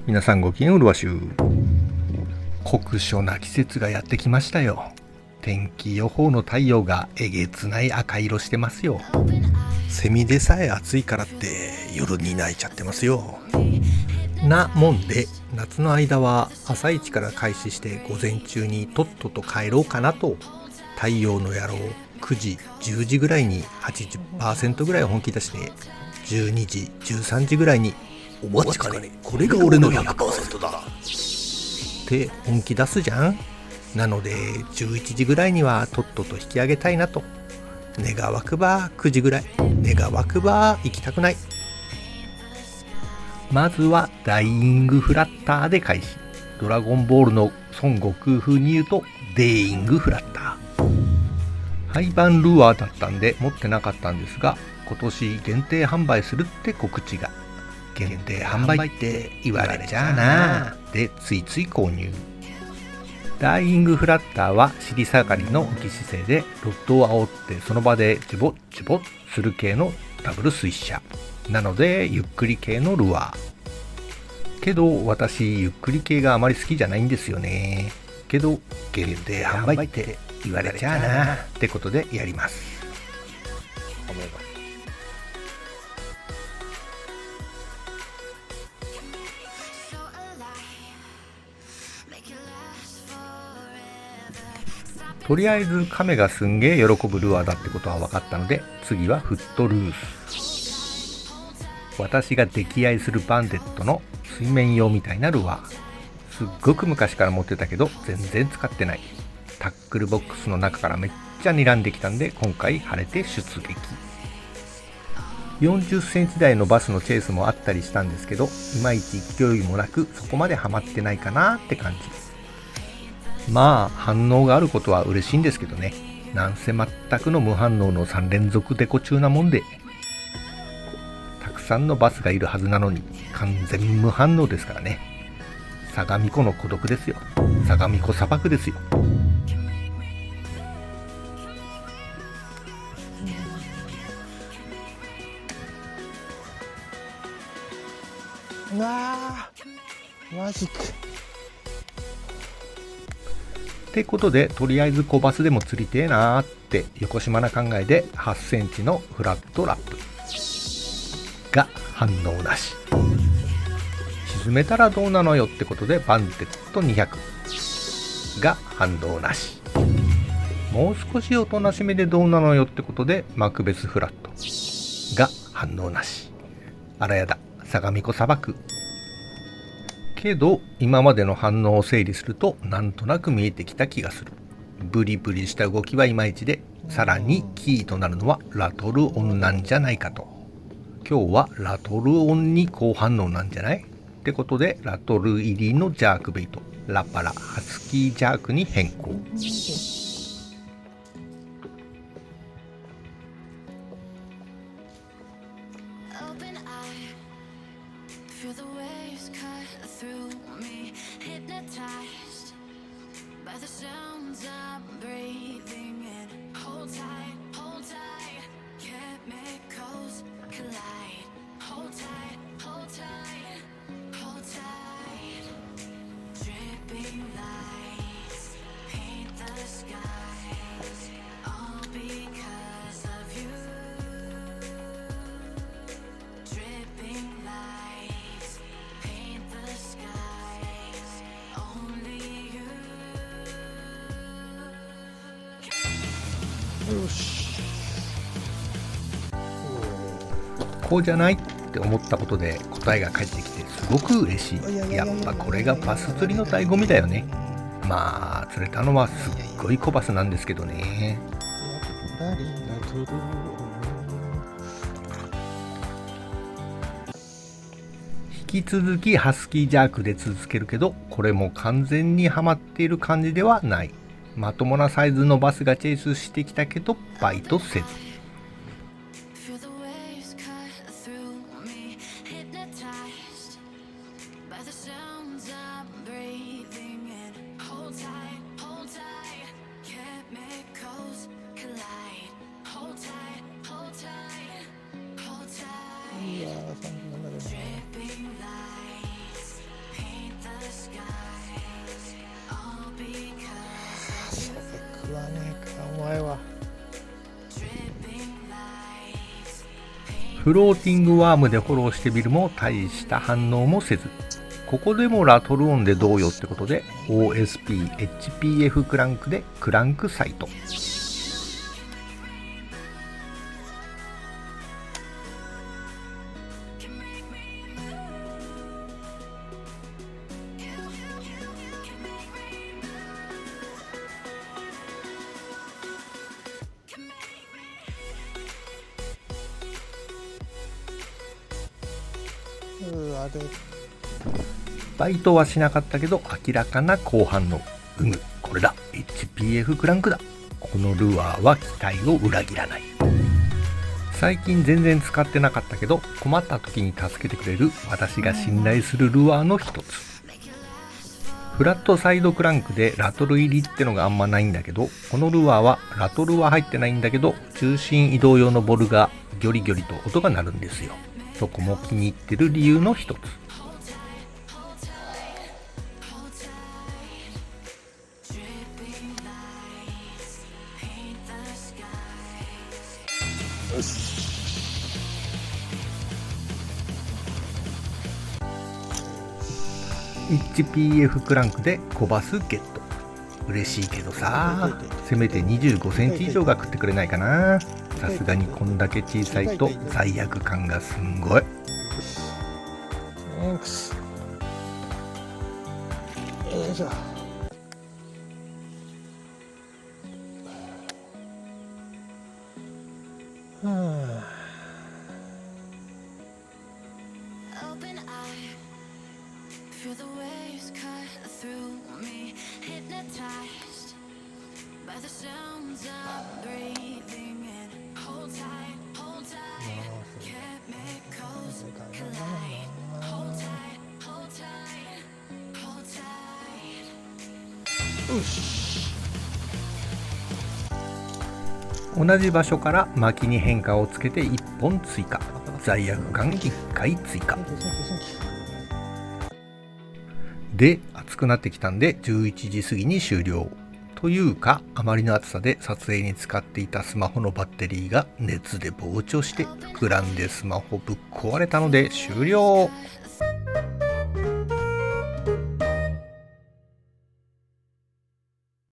皆さんごきげんうるわしゅう。酷暑な季節がやってきましたよ。天気予報の太陽がえげつない赤色してますよ。セミでさえ暑いからって夜に泣いちゃってますよ。なもんで夏の間は朝一から開始して午前中にとっとと帰ろうかなと、太陽の野郎9時10時ぐらいに 80% ぐらい本気出して、12時13時ぐらいにお待ちかね、これが俺の 100% だって本気出すじゃん。なので11時ぐらいにはとっとと引き上げたいなと。願わくば9時ぐらい、願わくば行きたくない。まずはダイイングフラッターで開始。ドラゴンボールの孫悟空風に言うとデイイングフラッター。廃盤ルアーだったんで持ってなかったんですが、今年限定販売するって告知が。限定販売って言われちゃうなでついつい購入。ダイイングフラッターは尻下がりの浮き姿勢でロッドを煽ってその場でジュボッジュボッする系のダブル水車なので、ゆっくり系のルアー。けど私ゆっくり系があまり好きじゃないんですよね。けど限定販売って言われちゃうなってことでやります。とりあえず亀がすんげー喜ぶルアーだってことは分かったので、次はフットルース。私が溺愛するバンデットの水面用みたいなルアー。すっごく昔から持ってたけど全然使ってない。タックルボックスの中からめっちゃ睨んできたんで、今回晴れて出撃。40センチ台のバスのチェイスもあったりしたんですけど、いまいち勢いもなくそこまでハマってないかなって感じ。まあ反応があることは嬉しいんですけどね。なんせ全くの無反応の3連続デコ中なもんで、たくさんのバスがいるはずなのに完全無反応ですからね。相模湖の孤独ですよ。相模湖砂漠ですよ。うわーマジか。ってことで、とりあえず小バスでも釣りてえなーって横島な考えで8センチのフラットラップが反応なし。沈めたらどうなのよってことでバンテット200が反応なし。もう少しおとなしめでどうなのよってことでマクベスフラットが反応なし。あらやだ、相模湖砂漠。けど今までの反応を整理するとなんとなく見えてきた気がする。ブリブリした動きはいまいちで、さらにキーとなるのはラトルオンなんじゃないかと。今日はラトルオンに好反応なんじゃないってことで、ラトル入りのジャークベイトラパラハスキージャークに変更。よし。こうじゃないって思ったことで答えが返ってきてすごく嬉しい。やっぱこれがバス釣りの醍醐味だよね。まあ釣れたのはすっごい小バスなんですけどね。やっぱりラトル引き続きハスキージャークで続けるけど、これも完全にハマっている感じではない。まともなサイズのバスがチェイスしてきたけどバイトせず。フローティングワームでフォローしてみるも大した反応もせず、ここでもラトルオンでどうよってことで OSP-HPF クランクでクランクサイト。あれバイトはしなかったけど明らかな好反応。これだ HPF クランクだ。このルアーは期待を裏切らない。最近全然使ってなかったけど困った時に助けてくれる私が信頼するルアーの一つ。フラットサイドクランクでラトル入りってのがあんまないんだけど、このルアーはラトルは入ってないんだけど中心移動用のボルがギョリギョリと音が鳴るんですよ。そこも気に入ってる理由の一つ。よし。1PF クランクでコバスゲット。嬉しいけどさ、せめて25センチ以上が食ってくれないかな。さすがにこんだけ小さいと罪悪感がすんごい。よいしょ。Open eye, feel the waves cut through me, hypnotized by the sounds I'm breathing in. Hold tight, chemicals collide. Hold tight, hold tight, hold tight. よし。同じ場所から巻きに変化をつけて1本追加。罪悪感1回追加で、暑くなってきたんで11時過ぎに終了。というか、あまりの暑さで撮影に使っていたスマホのバッテリーが熱で膨張して膨らんでスマホぶっ壊れたので終了。